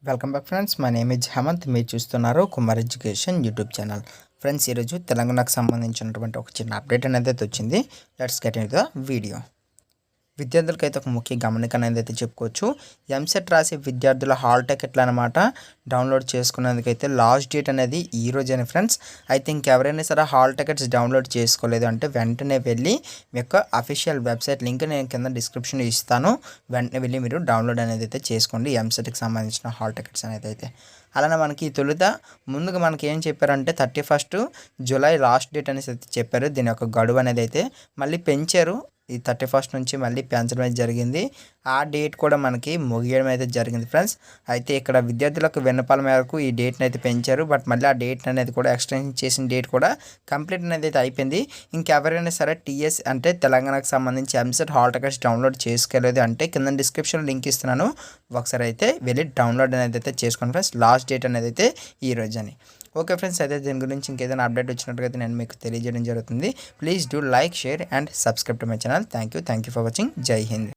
Welcome back friends. My name is Hemanth. మీరు చూస్తున్నారు Kumar education YouTube channel. Friends, ఈరోజు తెలంగాణకు సంబంధించినటువంటి ఒక చిన్న అప్డేట్ అనేది అయితే వచ్చింది. Let's get in the video. విద్యార్థులకైతే ఒక ముఖ్య గమనిక అనేది అయితే చెప్పుకోవచ్చు. ఎంసెట్ రాసే విద్యార్థుల హాల్ టికెట్లు అనమాట డౌన్లోడ్ చేసుకునేందుకైతే లాస్ట్ డేట్ అనేది ఈ రోజేనే ఫ్రెండ్స్. అయితే ఇంకెవరైనా సరే హాల్ టికెట్స్ డౌన్లోడ్ చేసుకోలేదు అంటే వెంటనే వెళ్ళి మీ యొక్క అఫీషియల్ వెబ్సైట్ లింక్ నేను కింద డిస్క్రిప్షన్ ఇస్తాను. వెంటనే వెళ్ళి మీరు డౌన్లోడ్ అనేది అయితే చేసుకోండి ఎంసెట్కి సంబంధించిన హాల్ టికెట్స్ అనేది అయితే. అలానే మనకి ముందుగా మనకి ఏం చెప్పారంటే 31 జూలై లాస్ట్ డేట్ అనేసి అయితే చెప్పారు. దీని యొక్క గడువు అనేది అయితే మళ్ళీ పెంచారు. ఈ 31 నుంచి మళ్ళీ పెంచడం అయితే జరిగింది. ఆ డేట్ కూడా మనకి ముగియడం అయితే జరిగింది ఫ్రెండ్స్. అయితే ఇక్కడ విద్యార్థులకు విన్నపాల మేరకు ఈ డేట్ని అయితే పెంచారు. బట్ మళ్ళీ ఆ డేట్ అనేది కూడా ఎక్స్టెన్షన్ చేసిన డేట్ కూడా కంప్లీట్ అనేది అయితే అయిపోయింది. ఇంకెవరైనా సరే టీఎస్ అంటే తెలంగాణకు సంబంధించి ఎంసెట్ హాల్ టికెట్స్ డౌన్లోడ్ చేసుకోలేదు అంటే కింద డిస్క్రిప్షన్ లింక్ ఇస్తున్నాను. ఒకసారి అయితే వెళ్ళి డౌన్లోడ్ అనేది అయితే చేసుకోండి ఫ్రెండ్స్. లాస్ట్ డేట్ అనేది అయితే ఈ రోజు అని. ఓకే ఫ్రెండ్స్, అయితే దీని గురించి ఇంకేదైనా అప్డేట్ వచ్చినట్టుగా నేను మీకు తెలియజేయడం జరుగుతుంది. Please do like, share and subscribe to my channel. Thank you for watching. జై హింద్.